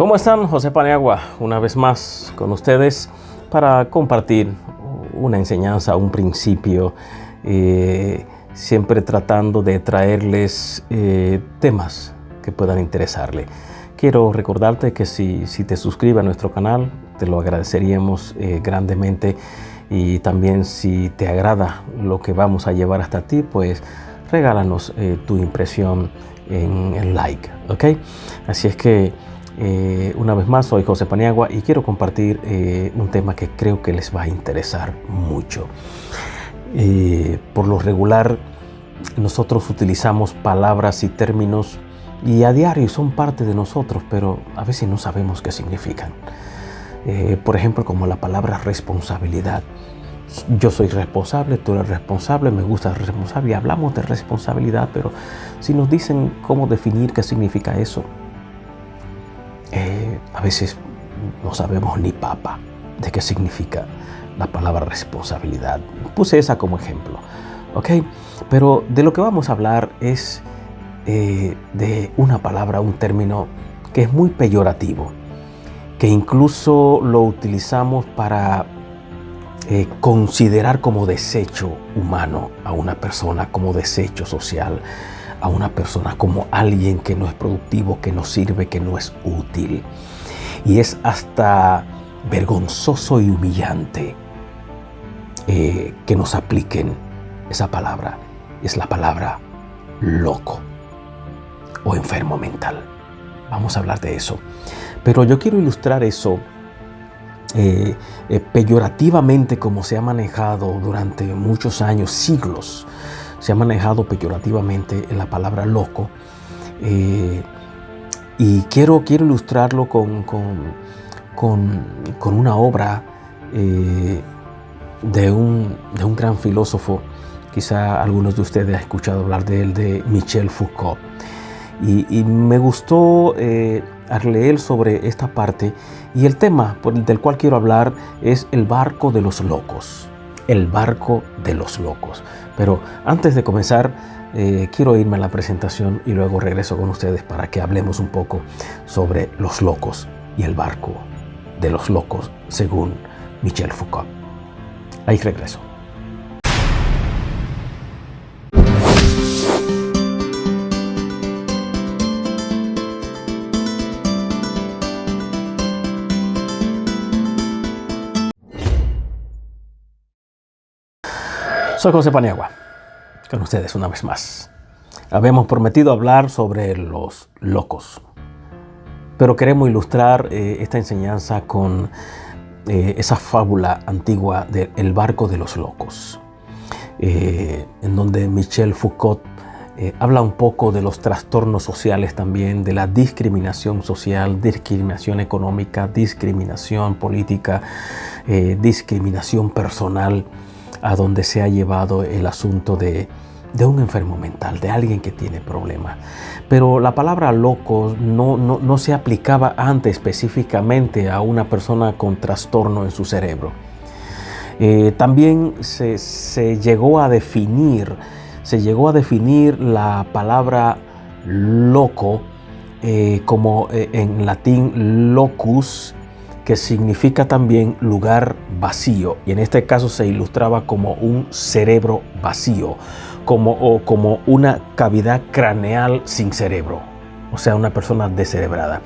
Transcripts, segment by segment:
¿Cómo están? José Paniagua, una vez más con ustedes para compartir una enseñanza, un principio, siempre tratando de traerles temas que puedan interesarle. Quiero recordarte que si te suscribes a nuestro canal, te lo agradeceríamos grandemente, y también si te agrada lo que vamos a llevar hasta ti, pues regálanos tu impresión en el like, ¿ok? Así es que una vez más, soy José Paniagua y quiero compartir un tema que creo que les va a interesar mucho. Por lo regular, nosotros utilizamos palabras y términos y a diario son parte de nosotros, pero a veces no sabemos qué significan. Por ejemplo, como la palabra responsabilidad. Yo soy responsable, tú eres responsable, me gusta ser responsable y hablamos de responsabilidad, pero si nos dicen cómo definir qué significa eso, a veces no sabemos ni papa de qué significa la palabra responsabilidad. Puse esa como ejemplo, ¿ok? Pero de lo que vamos a hablar es de una palabra, un término que es muy peyorativo, que incluso lo utilizamos para considerar como desecho humano a una persona, como desecho social a una persona, como alguien que no es productivo, que no sirve, que no es útil. Y es hasta vergonzoso y humillante que nos apliquen esa palabra. Es la palabra loco o enfermo mental. Vamos a hablar de eso. Pero yo quiero ilustrar eso peyorativamente, como se ha manejado durante muchos años, siglos. Se ha manejado peyorativamente la palabra loco. Y quiero ilustrarlo con una obra de un gran filósofo. Quizá algunos de ustedes han escuchado hablar de él, de Michel Foucault. Y me gustó leer sobre esta parte, y el tema del cual quiero hablar es el barco de los locos. El barco de los locos. Pero antes de comenzar, quiero irme a la presentación y luego regreso con ustedes para que hablemos un poco sobre los locos y el barco de los locos según Michel Foucault. Ahí regreso. Soy José Paniagua, con ustedes una vez más. Habíamos prometido hablar sobre los locos, pero queremos ilustrar esta enseñanza con esa fábula antigua de El barco de los locos, en donde Michel Foucault habla un poco de los trastornos sociales también, de la discriminación social, discriminación económica, discriminación política, discriminación personal, a donde se ha llevado el asunto de un enfermo mental, de alguien que tiene problemas. Pero la palabra loco no se aplicaba antes específicamente a una persona con trastorno en su cerebro. También se llegó a definir la palabra loco como en latín locus, que significa también lugar vacío, y en este caso se ilustraba como un cerebro vacío, como una cavidad craneal sin cerebro, o sea, una persona descerebrada.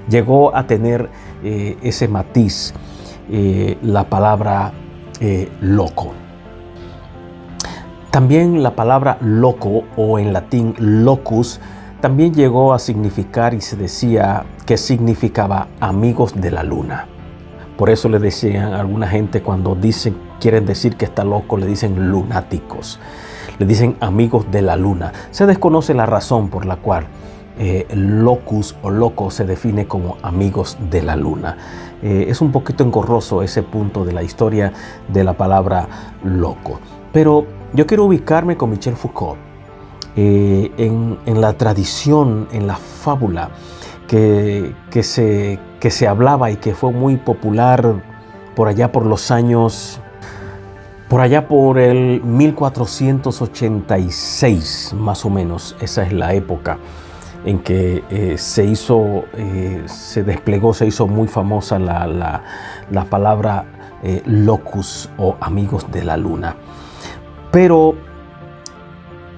Llegó a tener ese matiz la palabra loco. También la palabra loco, o en latín locus, también llegó a significar, y se decía que significaba amigos de la luna. Por eso le decían a alguna gente, cuando quieren decir que está loco, le dicen lunáticos. Le dicen amigos de la luna. Se desconoce la razón por la cual locus o loco se define como amigos de la luna. Es un poquito engorroso ese punto de la historia de la palabra loco. Pero yo quiero ubicarme con Michel Foucault. En la tradición, en la fábula que se hablaba y que fue muy popular por allá por los años, por allá por el 1486 más o menos. Esa es la época en que se desplegó, se hizo muy famosa la palabra locus o amigos de la luna. Pero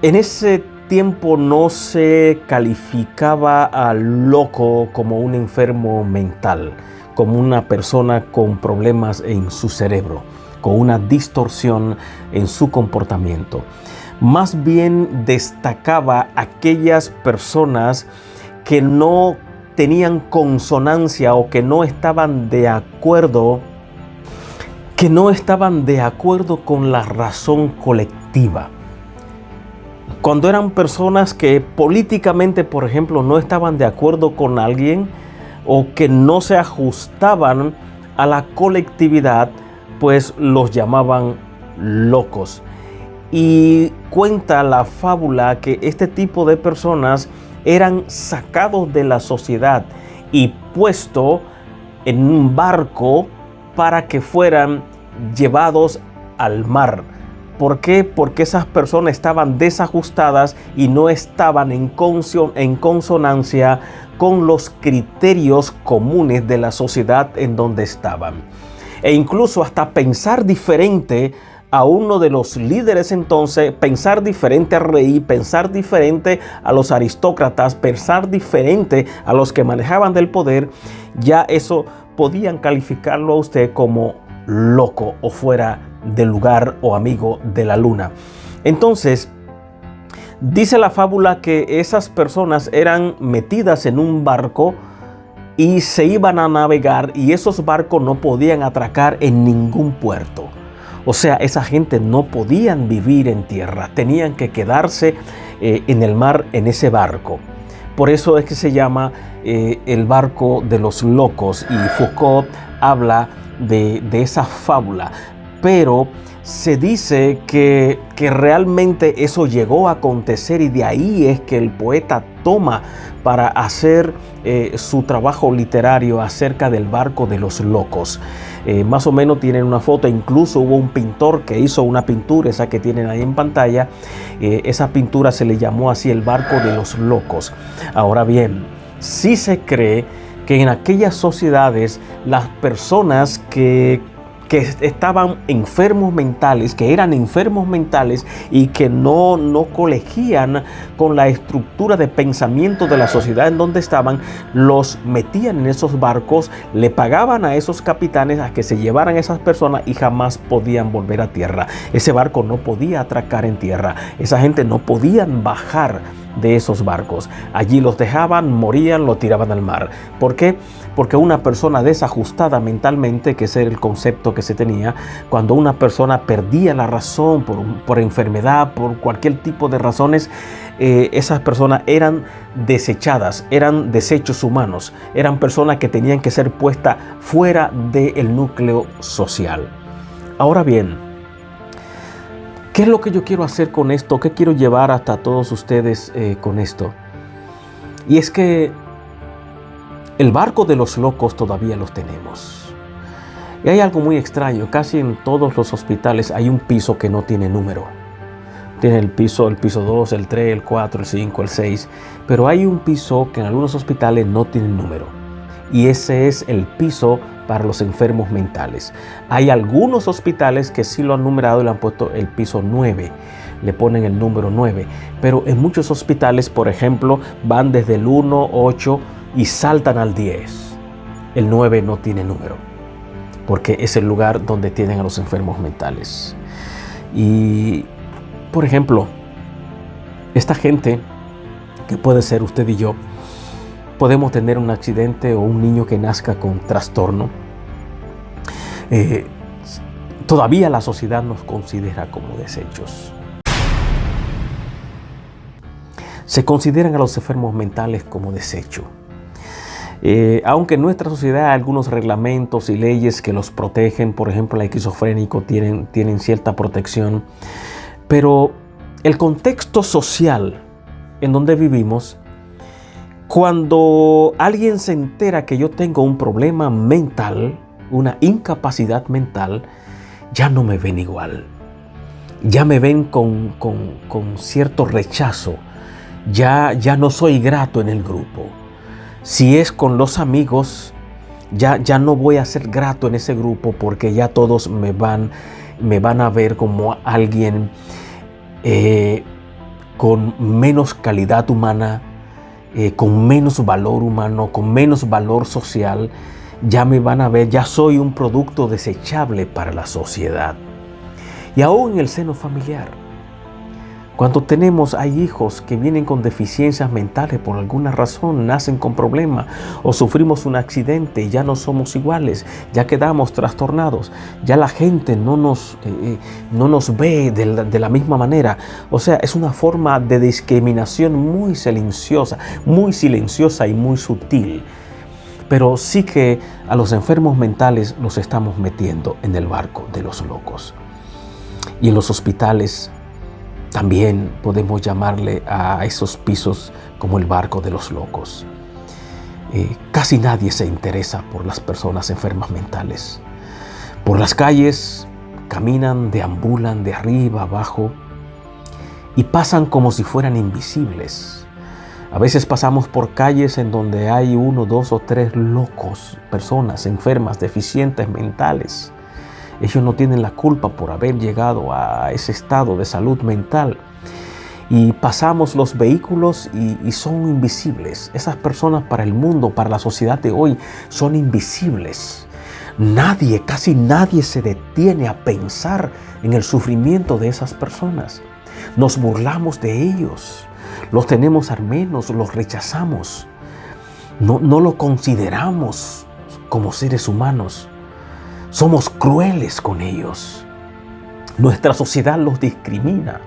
en ese tiempo no se calificaba al loco como un enfermo mental, como una persona con problemas en su cerebro, con una distorsión en su comportamiento. Más bien destacaba aquellas personas que no tenían consonancia o que no estaban de acuerdo con la razón colectiva. Cuando eran personas que políticamente, por ejemplo, no estaban de acuerdo con alguien o que no se ajustaban a la colectividad, pues los llamaban locos. Y cuenta la fábula que este tipo de personas eran sacados de la sociedad y puestos en un barco para que fueran llevados al mar. ¿Por qué? Porque esas personas estaban desajustadas y no estaban en consonancia con los criterios comunes de la sociedad en donde estaban. E incluso hasta pensar diferente a uno de los líderes entonces, pensar diferente al rey, pensar diferente a los aristócratas, pensar diferente a los que manejaban del poder, ya eso podían calificarlo a usted como loco o fuera de lugar o amigo de la luna. Entonces, dice la fábula que esas personas eran metidas en un barco y se iban a navegar y esos barcos no podían atracar en ningún puerto. O sea, esa gente no podían vivir en tierra, tenían que quedarse en el mar en ese barco. Por eso es que se llama el barco de los locos y Foucault habla de esa fábula. Pero se dice que realmente eso llegó a acontecer y de ahí es que el poeta toma para hacer su trabajo literario acerca del barco de los locos. Más o menos tienen una foto, incluso hubo un pintor que hizo una pintura, esa que tienen ahí en pantalla. Esa pintura se le llamó así el barco de los locos. Ahora bien, sí se cree que en aquellas sociedades las personas que estaban enfermos mentales, que eran enfermos mentales y que no colegían con la estructura de pensamiento de la sociedad en donde estaban, los metían en esos barcos, le pagaban a esos capitanes a que se llevaran a esas personas y jamás podían volver a tierra. Ese barco no podía atracar en tierra, esa gente no podían bajar de esos barcos. Allí los dejaban, morían, lo tiraban al mar. ¿Por qué? Porque una persona desajustada mentalmente, que ese era el concepto que se tenía, cuando una persona perdía la razón por enfermedad, por cualquier tipo de razones, esas personas eran desechadas, eran desechos humanos, eran personas que tenían que ser puestas fuera del núcleo social. Ahora bien, ¿qué es lo que yo quiero hacer con esto? ¿Qué quiero llevar hasta todos ustedes con esto? Y es que el barco de los locos todavía los tenemos. Y hay algo muy extraño. Casi en todos los hospitales hay un piso que no tiene número. Tiene el piso 2, el 3, el 4, el 5, el 6. Pero hay un piso que en algunos hospitales no tiene número. Y ese es el piso para los enfermos mentales. Hay algunos hospitales que sí lo han numerado y le han puesto el piso 9. Le ponen el número 9. Pero en muchos hospitales, por ejemplo, van desde el 1, 8 y saltan al 10. El 9 no tiene número, porque es el lugar donde tienen a los enfermos mentales. Y, por ejemplo, esta gente, que puede ser usted y yo, podemos tener un accidente o un niño que nazca con trastorno. Todavía la sociedad nos considera como desechos. Se consideran a los enfermos mentales como desecho. Aunque en nuestra sociedad hay algunos reglamentos y leyes que los protegen, por ejemplo, el esquizofrénico tienen cierta protección, pero el contexto social en donde vivimos, cuando alguien se entera que yo tengo un problema mental, una incapacidad mental, ya no me ven igual, ya me ven con cierto rechazo. ya no soy grato en el grupo. Si es con los amigos, ya no voy a ser grato en ese grupo porque ya todos me van a ver como alguien con menos calidad humana, con menos valor humano, con menos valor social. Ya me van a ver, ya soy un producto desechable para la sociedad. Y aún en el seno familiar, cuando hay hijos que vienen con deficiencias mentales por alguna razón, nacen con problemas o sufrimos un accidente y ya no somos iguales, ya quedamos trastornados, ya la gente no nos ve de la misma manera. O sea, es una forma de discriminación muy silenciosa y muy sutil. Pero sí que a los enfermos mentales los estamos metiendo en el barco de los locos. Y en los hospitales también podemos llamarle a esos pisos como el barco de los locos. Casi nadie se interesa por las personas enfermas mentales. Por las calles caminan, deambulan de arriba abajo y pasan como si fueran invisibles. A veces pasamos por calles en donde hay 1, 2 o 3 locos, personas enfermas, deficientes mentales. Ellos no tienen la culpa por haber llegado a ese estado de salud mental. Y pasamos los vehículos y son invisibles. Esas personas para el mundo, para la sociedad de hoy, son invisibles. Casi nadie se detiene a pensar en el sufrimiento de esas personas. Nos burlamos de ellos. Los tenemos al menos, los rechazamos. No lo consideramos como seres humanos. Somos crueles con ellos. Nuestra sociedad los discrimina,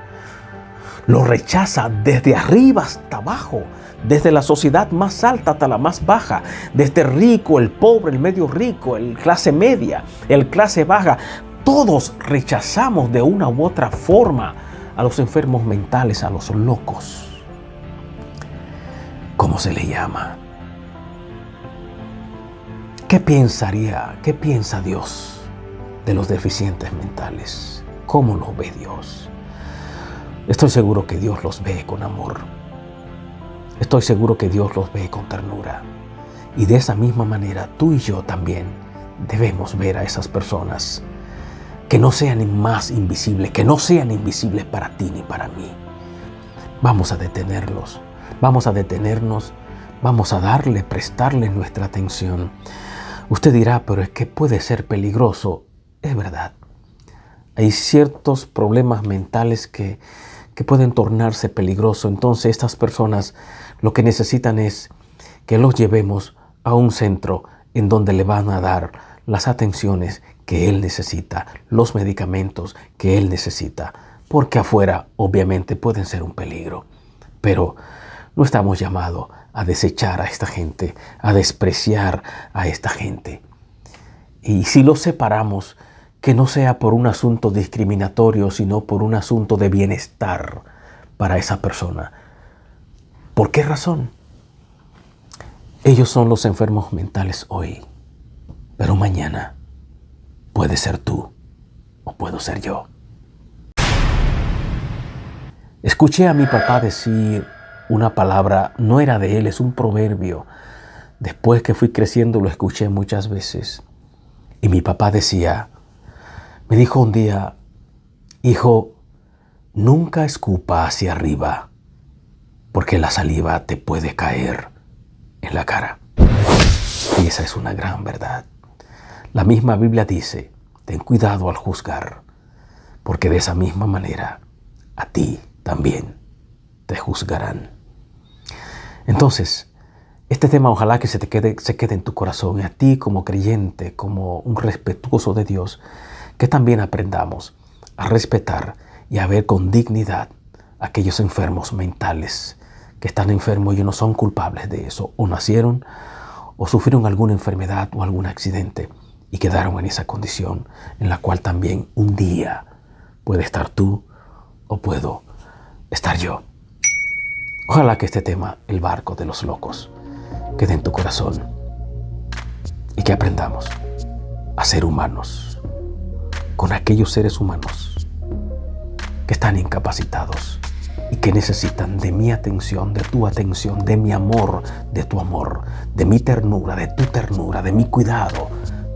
los rechaza desde arriba hasta abajo, desde la sociedad más alta hasta la más baja, desde el rico, el pobre, el medio rico, el clase media, el clase baja. Todos rechazamos de una u otra forma a los enfermos mentales, a los locos. ¿Cómo se le llama? ¿Qué piensa Dios de los deficientes mentales? ¿Cómo los ve Dios? Estoy seguro que Dios los ve con amor. Estoy seguro que Dios los ve con ternura. Y de esa misma manera, tú y yo también debemos ver a esas personas que no sean más invisibles, que no sean invisibles para ti ni para mí. Vamos a detenerlos, vamos a detenernos, vamos a prestarle nuestra atención. Usted dirá, pero es que puede ser peligroso. Es verdad. Hay ciertos problemas mentales que pueden tornarse peligrosos. Entonces estas personas lo que necesitan es que los llevemos a un centro en donde le van a dar las atenciones que él necesita, los medicamentos que él necesita, porque afuera obviamente pueden ser un peligro. Pero no estamos llamados a desechar a esta gente, a despreciar a esta gente. Y si los separamos, que no sea por un asunto discriminatorio, sino por un asunto de bienestar para esa persona. ¿Por qué razón? Ellos son los enfermos mentales hoy, pero mañana puede ser tú o puedo ser yo. Escuché a mi papá decir una palabra, no era de él, es un proverbio. Después que fui creciendo lo escuché muchas veces. Y mi papá me dijo un día, hijo, nunca escupa hacia arriba, porque la saliva te puede caer en la cara. Y esa es una gran verdad. La misma Biblia dice, ten cuidado al juzgar, porque de esa misma manera a ti también te juzgarán. Entonces, este tema ojalá que se quede en tu corazón, y a ti como creyente, como un respetuoso de Dios, que también aprendamos a respetar y a ver con dignidad a aquellos enfermos mentales que están enfermos y no son culpables de eso, o nacieron o sufrieron alguna enfermedad o algún accidente y quedaron en esa condición en la cual también un día puede estar tú o puedo estar yo. Ojalá que este tema, el barco de los locos, quede en tu corazón y que aprendamos a ser humanos con aquellos seres humanos que están incapacitados y que necesitan de mi atención, de tu atención, de mi amor, de tu amor, de mi ternura, de tu ternura, de mi cuidado,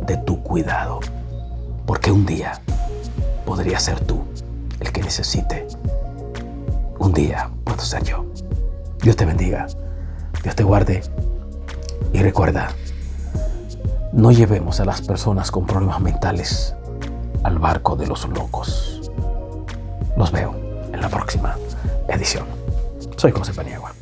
de tu cuidado. Porque un día podría ser tú el que necesite. Un día puedo ser yo. Dios te bendiga, Dios te guarde y recuerda, no llevemos a las personas con problemas mentales al barco de los locos. Los veo en la próxima edición. Soy José Paniagua.